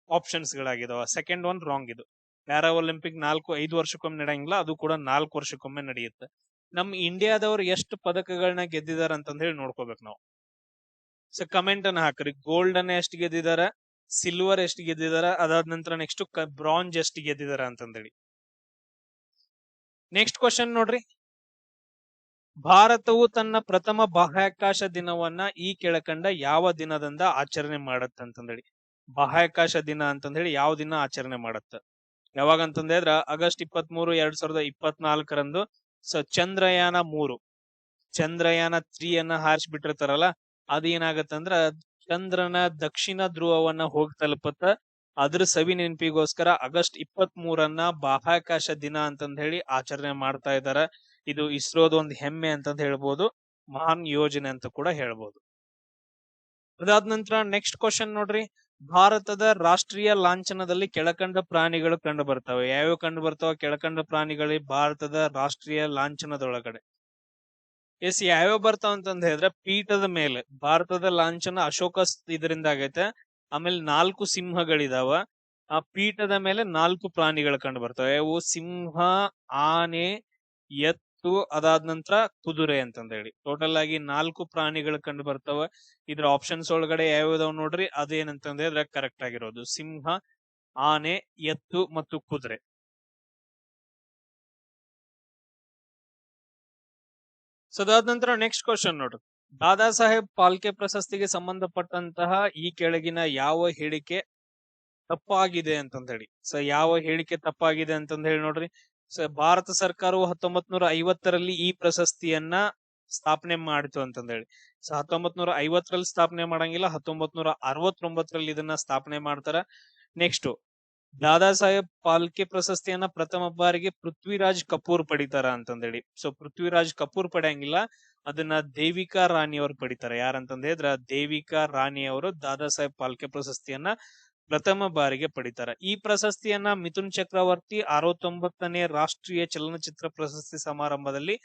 ಆಪ್ಷನ್ಸ್ ಗಳಾಗಿದಾವ. Second one wrong. ಇದು ಪ್ಯಾರಾ ಒಲಿಂಪಿಕ್ 4-5 ವರ್ಷಕ್ಕೊಮ್ಮೆ ನಡೆಯಂಗಿಲ್ಲ, ಅದು ಕೂಡ 4 ವರ್ಷಕ್ಕೊಮ್ಮೆ ನಡೆಯುತ್ತೆ. ನಮ್ ಇಂಡಿಯಾದವ್ರು ಎಷ್ಟು ಪದಕಗಳನ್ನ ಗೆದ್ದಿದಾರ ಅಂತಂದ್ ಹೇಳಿ ನೋಡ್ಕೋಬೇಕು ನಾವು. ಸೊ ಕಮೆಂಟ್ ಅನ್ನ ಹಾಕ್ರಿ, ಗೋಲ್ಡ್ ಅನ್ನ ಎಷ್ಟು ಗೆದ್ದಿದಾರ, ಸಿಲ್ವರ್ ಎಷ್ಟು ಗೆದ್ದಿದಾರ, ಅದಾದ ನಂತರ ನೆಕ್ಸ್ಟ್ ಬ್ರಾಂಜ್ ಎಷ್ಟು ಗೆದ್ದಿದಾರ ಅಂತಂದೇಳಿ. ನೆಕ್ಸ್ಟ್ ಕ್ವಶನ್ ನೋಡ್ರಿ, ಭಾರತವು ತನ್ನ ಪ್ರಥಮ ಬಾಹ್ಯಾಕಾಶ ದಿನವನ್ನ ಈ ಕೆಳಕಂಡ ಯಾವ ದಿನದಿಂದ ಆಚರಣೆ ಮಾಡತ್ತಂತಂದೇಳಿ. ಬಾಹ್ಯಾಕಾಶ ದಿನ ಅಂತಂದ್ ಹೇಳಿ ಯಾವ ದಿನ ಆಚರಣೆ ಮಾಡತ್ತ? ಯಾವಾಗ ಅಂತಂದ್ರೆ ಆಗಸ್ಟ್ 23, 2024ರಂದು. ಸೊ ಚಂದ್ರಯಾನ 3 ಅನ್ನ ಹಾರಿಸ್ಬಿಟ್ಟಿರ್ತಾರಲ್ಲ, ಅದೇನಾಗತ್ತಂದ್ರ ಚಂದ್ರನ ದಕ್ಷಿಣ ಧ್ರುವವನ್ನ ಹೋಗಿ ತಲುಪತ್ತ. ಅದ್ರ ಸವಿ ನೆನಪಿಗೋಸ್ಕರ ಆಗಸ್ಟ್ 23ರನ್ನ ಬಾಹ್ಯಾಕಾಶ ದಿನ ಅಂತಂದ್ ಹೇಳಿ ಆಚರಣೆ ಮಾಡ್ತಾ ಇದಾರೆ. ಇದು ಇಸ್ರೋದ ಒಂದು ಹೆಮ್ಮೆ ಅಂತಂದ್ ಹೇಳ್ಬೋದು, ಮಹಾನ್ ಯೋಜನೆ ಅಂತ ಕೂಡ ಹೇಳ್ಬೋದು. ಅದಾದ ನಂತರ ನೆಕ್ಸ್ಟ್ ಕ್ವಶನ್ ನೋಡ್ರಿ, ಭಾರತದ ರಾಷ್ಟ್ರೀಯ ಲಾಂಛನದಲ್ಲಿ ಕೆಳಕಂಡ ಪ್ರಾಣಿಗಳು ಕಂಡು ಬರ್ತವೆ. ಯಾವ್ಯಾವ ಕಂಡು ಬರ್ತಾವ ಕೆಳಕಂಡ ಪ್ರಾಣಿಗಳು ಭಾರತದ ರಾಷ್ಟ್ರೀಯ ಲಾಂಛನದೊಳಗಡೆ? ಎಸ್, ಯಾವ್ಯಾವ ಬರ್ತಾವ ಅಂತಂದ್ ಹೇಳಿದ್ರೆ, ಪೀಠದ ಮೇಲೆ ಭಾರತದ ಲಾಂಛನ ಅಶೋಕ ಇದರಿಂದ ಆಗೈತೆ. ಆಮೇಲೆ 4 ಸಿಂಹಗಳಿದಾವ. ಆ ಪೀಠದ ಮೇಲೆ 4 ಪ್ರಾಣಿಗಳು ಕಂಡು ಬರ್ತವೆ. ಅವು ಸಿಂಹ, ಆನೆ, ಎತ್ತು, ಅದಾದ ನಂತರ ಕುದುರೆ ಅಂತಂದ ಹೇಳಿ ಟೋಟಲ್ ಆಗಿ 4 ಪ್ರಾಣಿಗಳು ಕಂಡು ಬರ್ತಾವ. ಇದ್ರ ಆಪ್ಷನ್ಸ್ ಒಳಗಡೆ ಯಾವ್ಯಾವ ನೋಡ್ರಿ, ಅದೇನಂತಂದ್ರೆ ಕರೆಕ್ಟ್ ಆಗಿರೋದು ಸಿಂಹ, ಆನೆ, ಎತ್ತು ಮತ್ತು ಕುದುರೆ. ಸೊ ಅದಾದ ನಂತರ ನೆಕ್ಸ್ಟ್ ಕ್ವಶನ್ ನೋಡ್ರಿ, ದಾದಾ ಸಾಹೇಬ್ ಫಾಲ್ಕೆ ಪ್ರಶಸ್ತಿಗೆ ಸಂಬಂಧಪಟ್ಟಂತಹ ಈ ಕೆಳಗಿನ ಯಾವ ಹೇಳಿಕೆ ತಪ್ಪಾಗಿದೆ ಅಂತಂದ ಹೇಳಿ. ಸೊ ಯಾವ ಹೇಳಿಕೆ ತಪ್ಪಾಗಿದೆ ಅಂತಂದ ಹೇಳಿ ನೋಡ್ರಿ. ಸೊ ಭಾರತ ಸರ್ಕಾರವು 1950ರಲ್ಲಿ ಈ ಪ್ರಶಸ್ತಿಯನ್ನ ಸ್ಥಾಪನೆ ಮಾಡಿತು ಅಂತಂದ ಹೇಳಿ. ಸೊ 1950ರಲ್ಲಿ ಸ್ಥಾಪನೆ ಮಾಡಂಗಿಲ್ಲ, 1969ರಲ್ಲಿ ಇದನ್ನ ಸ್ಥಾಪನೆ ಮಾಡ್ತಾರ. ನೆಕ್ಸ್ಟ್, ದಾದಾ ಸಾಹೇಬ್ ಫಾಲ್ಕೆ ಪ್ರಶಸ್ತಿಯನ್ನ ಪ್ರಥಮ ಬಾರಿಗೆ ಪೃಥ್ವಿರಾಜ್ ಕಪೂರ್ ಪಡಿತಾರ ಅಂತಂದೇಳಿ. ಸೊ ಪೃಥ್ವಿರಾಜ್ ಕಪೂರ್ ಪಡೆಯಂಗಿಲ್ಲ, ಅದನ್ನ ದೇವಿಕಾ ರಾಣಿ ಅವರು ಪಡಿತಾರೆ. ಯಾರಂತಂದ್ರೆ ದೇವಿಕಾ ರಾಣಿ ಅವರು ದಾದಾ ಸಾಹೇಬ್ ಫಾಲ್ಕೆ ಪ್ರಶಸ್ತಿಯನ್ನ ಪ್ರಥಮ ಬಾರಿಗೆ ಪಡಿತಾರ. ಈ ಪ್ರಶಸ್ತಿಯನ್ನ ಮಿಥುನ್ ಚಕ್ರವರ್ತಿ 69ನೇ ರಾಷ್ಟ್ರೀಯ ಚಲನಚಿತ್ರ ಪ್ರಶಸ್ತಿ ಸಮಾರಂಭದಲ್ಲಿ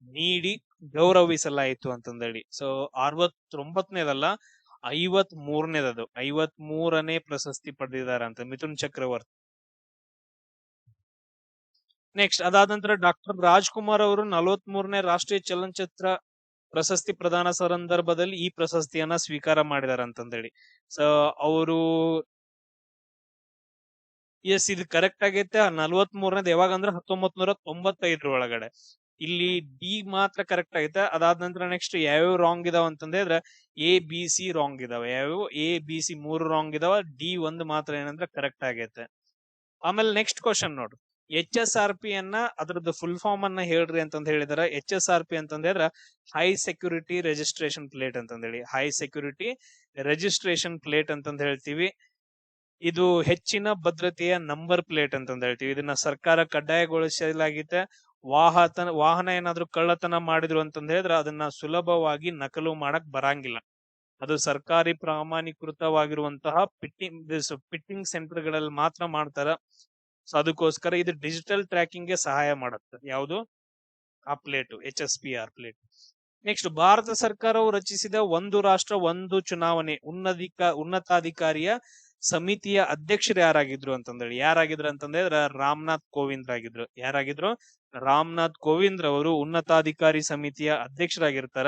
ನೀಡಿ ಗೌರವಿಸಲಾಯಿತು ಅಂತಂದೇಳಿ. ಸೊ 69ನೇದಲ್ಲ, 53ನೇದದು 53ನೇ ಪ್ರಶಸ್ತಿ ಪಡೆದಿದ್ದಾರೆ ಅಂತ ಮಿಥುನ್ ಚಕ್ರವರ್ತಿ. ನೆಕ್ಸ್ಟ್, ಅದಾದ ನಂತರ ಡಾಕ್ಟರ್ ರಾಜ್ಕುಮಾರ್ ಅವರು 43ನೇ ರಾಷ್ಟ್ರೀಯ ಚಲನಚಿತ್ರ ಪ್ರಶಸ್ತಿ ಪ್ರದಾನ ಸಂದರ್ಭದಲ್ಲಿ ಈ ಪ್ರಶಸ್ತಿಯನ್ನ ಸ್ವೀಕಾರ ಮಾಡಿದಾರೆ ಅಂತಂದೇಳಿ. ಸೊ ಅವರು ಎಸ್, ಇದು ಕರೆಕ್ಟ್ ಆಗೈತೆ. 43ನೇದು ಯಾವಾಗ ಅಂದ್ರೆ 1995 ಒಳಗಡೆ. ಇಲ್ಲಿ ಡಿ ಮಾತ್ರ ಕರೆಕ್ಟ್ ಆಗೈತೆ. ಅದಾದ ನಂತರ ನೆಕ್ಸ್ಟ್ ಯಾವ್ಯಾವ ರಾಂಗ್ ಇದಾವ ಅಂತಂದ್ರೆ ABC ರಾಂಗ್ ಇದಾವೆ. ಯಾವ್ಯಾವ ABC 3 ರಾಂಗ್ ಇದಾವ, D1 ಮಾತ್ರ ಏನಂದ್ರೆ ಕರೆಕ್ಟ್ ಆಗೈತೆ. ಆಮೇಲೆ ನೆಕ್ಸ್ಟ್ ಕ್ವಶನ್ ನೋಡ್ರಿ, HSRP ಅನ್ನ ಅದ್ರದ್ದು ಫುಲ್ ಫಾರ್ಮ್ ಅನ್ನ ಹೇಳ್ರಿ ಅಂತಂದ ಹೇಳಿದಾರೆ. HSRP ಅಂತಂದ್ರೆ ಹೈ ಸೆಕ್ಯೂರಿಟಿ ರಿಜಿಸ್ಟ್ರೇಷನ್ ಪ್ಲೇಟ್ ಅಂತಂದೇಳಿ. ಹೈ ಸೆಕ್ಯೂರಿಟಿ ರಿಜಿಸ್ಟ್ರೇಷನ್ ಪ್ಲೇಟ್ ಅಂತಂದ ಹೇಳ್ತೀವಿ. ಇದು ಹೆಚ್ಚಿನ ಭದ್ರತೆಯ ನಂಬರ್ ಪ್ಲೇಟ್ ಅಂತಂದ ಹೇಳ್ತೀವಿ. ಇದನ್ನ ಸರ್ಕಾರ ಕಡ್ಡಾಯಗೊಳಿಸಲಾಗಿದೆ. ವಾಹನ ಏನಾದ್ರೂ ಕಳ್ಳತನ ಮಾಡಿದ್ರು ಅಂತಂದ ಹೇಳಿದ್ರೆ ಅದನ್ನ ಸುಲಭವಾಗಿ ನಕಲು ಮಾಡಕ್ ಬರಂಗಿಲ್ಲ. ಅದು ಸರ್ಕಾರಿ ಪ್ರಾಮಾಣೀಕೃತವಾಗಿರುವಂತಹ ಪಿಟ್ಟಿಂಗ್ ಸೆಂಟರ್ ಗಳಲ್ಲಿ ಮಾತ್ರ ಮಾಡ್ತಾರ. ಸೊ ಅದಕ್ಕೋಸ್ಕರ ಇದು ಡಿಜಿಟಲ್ ಟ್ರ್ಯಾಕಿಂಗ್ ಗೆ ಸಹಾಯ ಮಾಡುತ್ತೆ. ಯಾವುದು? ಆ plate, HSPR plate. Next, Bharat ಸರ್ಕಾರವು ರಚಿಸಿದ ಒಂದು ರಾಷ್ಟ್ರ ಒಂದು ಚುನಾವಣೆ ಉನ್ನತಾಧಿಕಾರಿಯ ಸಮಿತಿಯ ಅಧ್ಯಕ್ಷರು ಯಾರಾಗಿದ್ರು ಅಂತಂದೇಳಿ ರಾಮನಾಥ್ ಕೋವಿಂದ್ ಆಗಿದ್ರು. ಯಾರಾಗಿದ್ರು? ರಾಮನಾಥ್ ಕೋವಿಂದ್ ಅವರು ಉನ್ನತಾಧಿಕಾರಿ ಸಮಿತಿಯ ಅಧ್ಯಕ್ಷರಾಗಿರ್ತಾರ.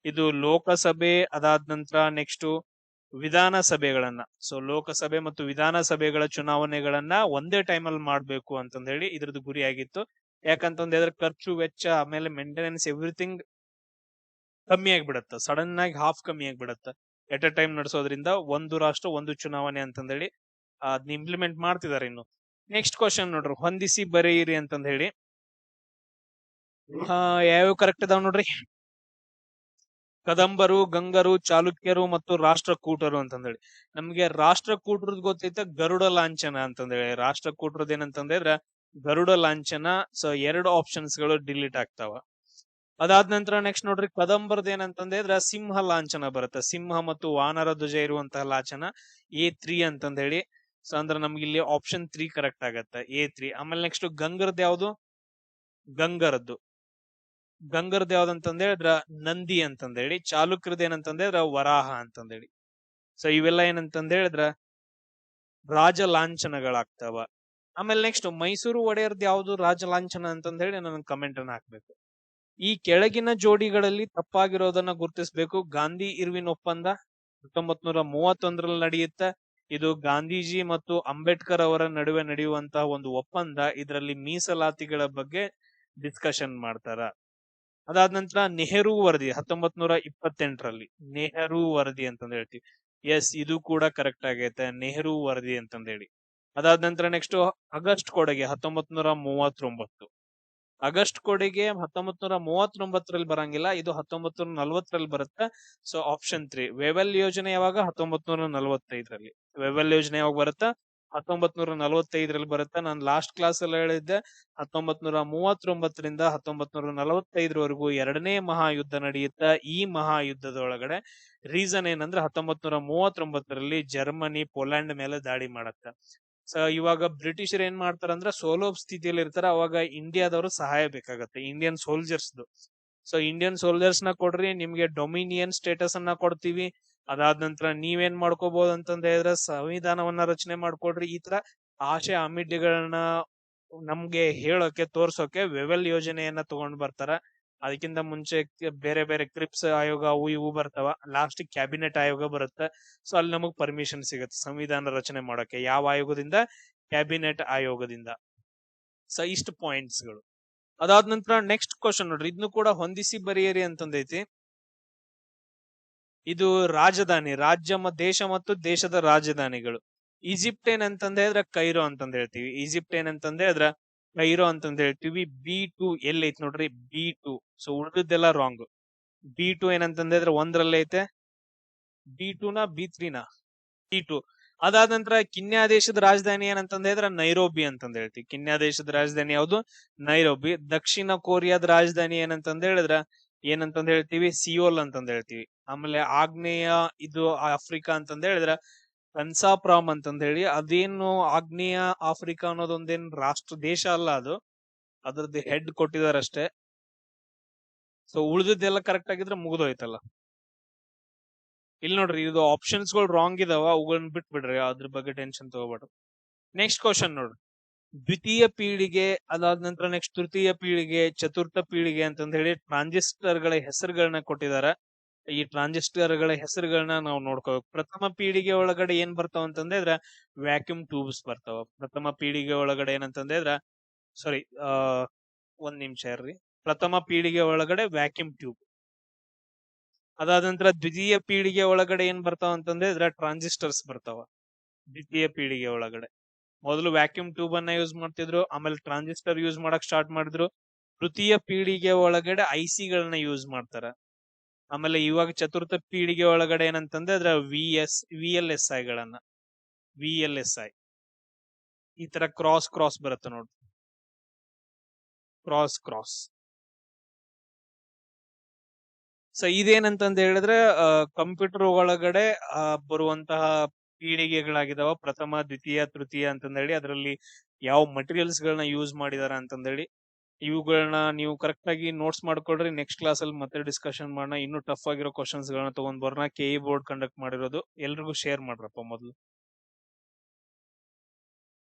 ಇದು ಲೋಕಸಭೆ ಅದಾದ ನಂತರ ನೆಕ್ಸ್ಟ್ ವಿಧಾನಸಭೆಗಳನ್ನ, ಸೊ ಲೋಕಸಭೆ ಮತ್ತು ವಿಧಾನಸಭೆಗಳ ಚುನಾವಣೆಗಳನ್ನ ಒಂದೇ ಟೈಮ್ ಅಲ್ಲಿ ಮಾಡ್ಬೇಕು ಅಂತಂದ ಹೇಳಿ ಇದ್ರದ್ದು ಗುರಿ ಆಗಿತ್ತು. ಯಾಕಂತಂದ್ರೆ ಖರ್ಚು ವೆಚ್ಚ ಆಮೇಲೆ ಮೇಂಟೆನೆನ್ಸ್ ಎವ್ರಿಥಿಂಗ್ ಕಮ್ಮಿ ಆಗ್ಬಿಡತ್ತ, ಸಡನ್ ಆಗಿ ಹಾಫ್ ಕಮ್ಮಿ ಆಗ್ಬಿಡತ್ತ ಎಟ್ ಎ ಟೈಮ್ ನಡೆಸೋದ್ರಿಂದ. ಒಂದು ರಾಷ್ಟ್ರ ಒಂದು ಚುನಾವಣೆ ಅಂತಂದೇಳಿ ಅದನ್ನ ಇಂಪ್ಲಿಮೆಂಟ್ ಮಾಡ್ತಿದಾರೆ ಇನ್ನು. ನೆಕ್ಸ್ಟ್ ಕ್ವಶನ್ ನೋಡ್ರಿ, ಹೊಂದಿಸಿ ಬರೆಯಿರಿ ಅಂತಂದ ಹೇಳಿ. ಯಾವ್ಯಾವ ಕರೆಕ್ಟ್ ಅದಾವ ನೋಡ್ರಿ? ಕದಂಬರು, ಗಂಗರು, ಚಾಲುಕ್ಯರು ಮತ್ತು ರಾಷ್ಟ್ರಕೂಟರು ಅಂತಂದೇಳಿ. ನಮ್ಗೆ ರಾಷ್ಟ್ರಕೂಟರದ್ ಗೊತ್ತೈತೆ ಗರುಡ ಲಾಂಛನ ಅಂತಂದೇಳಿ. ರಾಷ್ಟ್ರಕೂಟರದ್ ಏನಂತಂದ್ರೆ ಗರುಡ ಲಾಂಛನ. ಸೊ 2 ಆಪ್ಷನ್ಸ್ ಗಳು ಡಿಲೀಟ್ ಆಗ್ತಾವ. ಅದಾದ ನಂತರ ನೆಕ್ಸ್ಟ್ ನೋಡ್ರಿ, ಕದಂಬರ್ದ ಏನಂತಂದ್ರೆ ಸಿಂಹ ಲಾಂಛನ ಬರುತ್ತೆ. ಸಿಂಹ ಮತ್ತು ವಾನರ ಧ್ವಜ ಇರುವಂತಹ ಲಾಂಛನ A3 ಅಂತಂದ ಹೇಳಿ. ಸೊ ಅಂದ್ರೆ ನಮ್ಗೆ ಇಲ್ಲಿ ಆಪ್ಷನ್ 3 ಕರೆಕ್ಟ್ ಆಗತ್ತೆ, A3. ಆಮೇಲೆ ನೆಕ್ಸ್ಟ್ ಗಂಗರದ್ ಯಾವ್ದು? ಗಂಗರದ್ ಯಾವ್ದಂತಂದ್ರೆ ನಂದಿ ಅಂತಂದೇಳಿ. ಚಾಲುಕ್ಯರದ್ ಏನಂತಂದ್ರೆ ವರಾಹ ಅಂತಂದೇಳಿ. ಸೊ ಇವೆಲ್ಲ ಏನಂತಂದ ಹೇಳಿದ್ರ ರಾಜ ಲಾಂಛನಗಳಾಗ್ತಾವ. ಆಮೇಲೆ ನೆಕ್ಸ್ಟ್ ಮೈಸೂರು ಒಡೆಯರ್ದ್ ಯಾವ್ದು ರಾಜ ಲಾಂಛನ ಅಂತಂದ ಹೇಳಿ ನನಗೆ ಕಮೆಂಟ್ ಅನ್ನ ಹಾಕ್ಬೇಕು. ಈ ಕೆಳಗಿನ ಜೋಡಿಗಳಲ್ಲಿ ತಪ್ಪಾಗಿರೋದನ್ನ ಗುರುತಿಸಬೇಕು. ಗಾಂಧಿ ಇರ್ವಿನ್ ಒಪ್ಪಂದ 1931ರಲ್ಲಿ ನಡೆಯುತ್ತೆ. ಇದು ಗಾಂಧೀಜಿ ಮತ್ತು ಅಂಬೇಡ್ಕರ್ ಅವರ ನಡುವೆ ನಡೆಯುವಂತಹ ಒಂದು ಒಪ್ಪಂದ. ಇದರಲ್ಲಿ ಮೀಸಲಾತಿಗಳ ಬಗ್ಗೆ ಡಿಸ್ಕಷನ್ ಮಾಡ್ತಾರ. ಅದಾದ ನಂತರ ನೆಹರು ವರದಿ 1928ರಲ್ಲಿ, ನೆಹರು ವರದಿ ಅಂತಂದ ಹೇಳ್ತೀವಿ. ಎಸ್, ಇದು ಕೂಡ ಕರೆಕ್ಟ್ ಆಗೈತೆ, ನೆಹರು ವರದಿ ಅಂತಂದ ಹೇಳಿ. ಅದಾದ ನಂತರ ನೆಕ್ಸ್ಟ್ ಆಗಸ್ಟ್ ಕೊಡುಗೆ 1939. ಆಗಸ್ಟ್ ಕೊಡುಗೆ 1939ರಲ್ಲಿ ಬರಂಗಿಲ್ಲ, ಇದು 1940ರಲ್ಲಿ ಬರುತ್ತೆ. So option 3. ವೆವೆಲ್ ಯೋಜನೆ ಯಾವಾಗ? 1945ರಲ್ಲಿ. ವೆವೆಲ್ ಯೋಜನೆ ಯಾವಾಗ ಬರುತ್ತಾ? 1945ರಲ್ಲಿ ಬರುತ್ತೆ. ನಾನು ಲಾಸ್ಟ್ ಕ್ಲಾಸ್ ಅಲ್ಲಿ ಹೇಳಿದ್ದೆ 1939ರಿಂದ 1945ರವರೆಗೂ 2ನೇ ಮಹಾಯುದ್ಧ ನಡೆಯುತ್ತಾ. ಈ ಮಹಾಯುದ್ಧದೊಳಗಡೆ ರೀಸನ್ ಏನಂದ್ರೆ 1939ರಲ್ಲಿ ಜರ್ಮನಿ ಪೋಲ್ಯಾಂಡ್ ಮೇಲೆ ದಾಳಿ ಮಾಡತ್ತ. ಸೊ ಇವಾಗ ಬ್ರಿಟಿಷರ್ ಏನ್ ಮಾಡ್ತಾರಂದ್ರೆ ಸೋಲೋ ಸ್ಥಿತಿಯಲ್ಲಿ ಇರ್ತಾರ. ಅವಾಗ ಇಂಡಿಯಾದವರು ಸಹಾಯ ಬೇಕಾಗತ್ತೆ, Indian soldiers. So Indian soldiers ನ ಕೊಡ್ರಿ, ನಿಮ್ಗೆ ಡೊಮಿನಿಯನ್ ಸ್ಟೇಟಸ್ ಅನ್ನ ಕೊಡ್ತೀವಿ. ಅದಾದ ನಂತರ ನೀವೇನ್ ಮಾಡ್ಕೋಬಹುದು ಅಂತಂದ ಹೇಳಿದ್ರೆ ಸಂವಿಧಾನವನ್ನ ರಚನೆ ಮಾಡ್ಕೊಡ್ರಿ. ಈ ತರ ಆಶೆ ಆಮಿಡ್ಯಗಳನ್ನ ನಮ್ಗೆ ಹೇಳೋಕೆ ತೋರ್ಸೋಕೆ ವೆವೆಲ್ ಯೋಜನೆಯನ್ನ ತಗೊಂಡ್ ಬರ್ತಾರ. ಅದಕ್ಕಿಂತ ಮುಂಚೆ ಬೇರೆ ಬೇರೆ ಕ್ರಿಪ್ಸ್ ಆಯೋಗ ಅವು ಇವು ಬರ್ತಾವ. ಲಾಸ್ಟ್ ಕ್ಯಾಬಿನೆಟ್ ಆಯೋಗ ಬರುತ್ತೆ. ಸೊ ಅಲ್ಲಿ ನಮಗ್ ಪರ್ಮಿಷನ್ ಸಿಗುತ್ತೆ ಸಂವಿಧಾನ ರಚನೆ ಮಾಡೋಕೆ. ಯಾವ ಆಯೋಗದಿಂದ? ಕ್ಯಾಬಿನೆಟ್ ಆಯೋಗದಿಂದ. ಸೊ ಇಷ್ಟು ಪಾಯಿಂಟ್ಸ್ ಗಳು. ಅದಾದ ನಂತರ ನೆಕ್ಸ್ಟ್ ಕ್ವಶನ್ ನೋಡ್ರಿ, ಇದನ್ನು ಕೂಡ ಹೊಂದಿಸಿ ಬರೆಯಿರಿ ಅಂತಂದೈತಿ. ಇದು ರಾಜಧಾನಿ, ದೇಶ ಮತ್ತು ದೇಶದ ರಾಜಧಾನಿಗಳು. ಈಜಿಪ್ಟ್ ಏನಂತಂದ ಹೇಳಿದ್ರೆ ಕೈರೋ ಅಂತಂದ ಹೇಳ್ತೀವಿ. ಈಜಿಪ್ಟ್ ಏನಂತಂದ ಹೇಳಿದ್ರೆ ಕೈರೋ ಅಂತಂದ ಹೇಳ್ತೀವಿ. B2 ಎಲ್ಲೈತಿ ನೋಡ್ರಿ, B2. So ಉಳಿದದ್ದೆಲ್ಲ wrong. B2 ಏನಂತಂದ ಹೇಳಿದ್ರೆ 1ರಲ್ಲಿ ಐತೆ. B2 ನ B3 ನ B2. ಅದಾದ ನಂತರ ಕಿನ್ಯಾ ದೇಶದ ರಾಜಧಾನಿ ಏನಂತಂದ ಹೇಳಿದ್ರೆ ನೈರೋಬಿ ಅಂತಂದ ಹೇಳ್ತೀವಿ. ಕಿನ್ಯಾ ದೇಶದ ರಾಜಧಾನಿ ಯಾವುದು? ನೈರೋಬಿ. ದಕ್ಷಿಣ ಕೊರಿಯಾದ ರಾಜಧಾನಿ ಏನಂತಂದ ಹೇಳಿದ್ರ ಏನಂತಂದ ಹೇಳ್ತೀವಿ? ಸಿಯೋಲ್ ಅಂತಂದ ಹೇಳ್ತೀವಿ. ಆಮೇಲೆ ಆಗ್ನೇಯ ಇದು ಆಫ್ರಿಕಾ ಅಂತಂದ ಹೇಳಿದ್ರ ಕನ್ಸಾಪ್ರಾಮ್ ಅಂತಂದ ಹೇಳಿ. ಅದೇನು ಆಗ್ನೇಯ ಆಫ್ರಿಕಾ ಅನ್ನೋದೊಂದೇನ್ ರಾಷ್ಟ್ರ ದೇಶ ಅಲ್ಲ, ಅದು ಅದ್ರದ್ದು ಹೆಡ್ ಕೊಟ್ಟಿದಾರಷ್ಟೇ. ಸೊ ಉಳಿದದ್ದೆಲ್ಲ ಕರೆಕ್ಟ್ ಆಗಿದ್ರೆ ಮುಗಿದೋಯ್ತಲ್ಲ. ಇಲ್ಲಿ ನೋಡ್ರಿ, ಇದು ಆಪ್ಷನ್ಸ್ ಗಳು ರಾಂಗ್ ಇದಾವ, ಅವುಗಳನ್ನ ಬಿಟ್ಬಿಡ್ರಿ, ಅದ್ರ ಬಗ್ಗೆ ಟೆನ್ಷನ್ ತಗೋಬೇಡ್ರಿ. ನೆಕ್ಸ್ಟ್ ಕ್ವಶನ್ ನೋಡ್ರಿ, ದ್ವಿತೀಯ ಪೀಳಿಗೆ, ಅದಾದ ನಂತರ ನೆಕ್ಸ್ಟ್ ತೃತೀಯ ಪೀಳಿಗೆ, ಚತುರ್ಥ ಪೀಳಿಗೆ ಅಂತಂದ ಹೇಳಿ ಟ್ರಾನ್ಸಿಸ್ಟರ್ ಗಳ ಹೆಸರುಗಳನ್ನ ಕೊಟ್ಟಿದಾರ. ಈ ಟ್ರಾನ್ಸಿಸ್ಟರ್ ಗಳ ಹೆಸರುಗಳನ್ನ ನಾವು ನೋಡ್ಕೋಬೇಕು. ಪ್ರಥಮ ಪೀಳಿಗೆ ಒಳಗಡೆ ಏನ್ ಬರ್ತಾವ ಅಂತಂದ್ರೆ ವ್ಯಾಕ್ಯೂಮ್ ಟ್ಯೂಬ್ಸ್ ಬರ್ತಾವ. ಪ್ರಥಮ ಪೀಳಿಗೆ ಒಳಗಡೆ ಏನಂತಂದ್ರೆ ಸಾರಿ, ಒಂದ್ ನಿಮಿಷ ಇರ್ರಿ. ಪ್ರಥಮ ಪೀಳಿಗೆ ಒಳಗಡೆ ವ್ಯಾಕ್ಯೂಮ್ ಟ್ಯೂಬ್. ಅದಾದ ನಂತರ ದ್ವಿತೀಯ ಪೀಳಿಗೆ ಒಳಗಡೆ ಏನ್ ಬರ್ತಾವ ಅಂತಂದ್ರೆ ಟ್ರಾನ್ಸಿಸ್ಟರ್ಸ್ ಬರ್ತಾವ. ದ್ವಿತೀಯ ಪೀಳಿಗೆ ಒಳಗಡೆ ಮೊದಲು ವ್ಯಾಕ್ಯೂಮ್ ಟ್ಯೂಬ್ ಅನ್ನ ಯೂಸ್ ಮಾಡ್ತಿದ್ರು, ಆಮೇಲೆ ಟ್ರಾನ್ಸಿಸ್ಟರ್ ಯೂಸ್ ಮಾಡಕ್ ಸ್ಟಾರ್ಟ್ ಮಾಡಿದ್ರು. ತೃತೀಯ ಪೀಳಿಗೆ ಒಳಗಡೆ IC ಗಳನ್ನ ಯೂಸ್ ಮಾಡ್ತಾರ. ಆಮೇಲೆ ಇವಾಗ ಚತುರ್ಥ ಪೀಳಿಗೆ ಒಳಗಡೆ ಏನಂತಂದ್ರೆ VLSI ಗಳನ್ನ. VLSI ಈ ತರ ಕ್ರಾಸ್ ಬರುತ್ತೆ ನೋಡಿ, ಕ್ರಾಸ್. ಸೊ ಇದೇನಂತಂದ ಹೇಳಿದ್ರೆ ಕಂಪ್ಯೂಟರ್ ಒಳಗಡೆ ಬರುವಂತಹ ಪೀಳಿಗೆಗಳಾಗಿದಾವ, ಪ್ರಥಮ, ದ್ವಿತೀಯ, ತೃತೀಯ ಅಂತಂದೇಳಿ ಅದರಲ್ಲಿ ಯಾವ ಮಟೀರಿಯಲ್ಸ್ ಗಳನ್ನ ಯೂಸ್ ಮಾಡಿದಾರ ಅಂತಂದೇಳಿ ಇವುಗಳನ್ನ ನೀವು ಕರೆಕ್ಟ್ ಆಗಿ ನೋಟ್ಸ್ ಮಾಡ್ಕೊಳ್ರಿ. ನೆಕ್ಸ್ಟ್ ಕ್ಲಾಸ್ ಅಲ್ಲಿ ಮತ್ತೆ ಡಿಸ್ಕಷನ್ ಮಾಡೋಣ. ಇನ್ನೂ ಟಫ್ ಆಗಿರೋ ಕ್ವಶನ್ಸ್ ಗಳನ್ನ ತಗೊಂಡ್ ಬರೋಣ. KE ಬೋರ್ಡ್ ಕಂಡಕ್ಟ್ ಮಾಡಿರೋದು, ಎಲ್ರಿಗೂ ಶೇರ್ ಮಾಡ್ರಪ್ಪ ಮೊದಲು.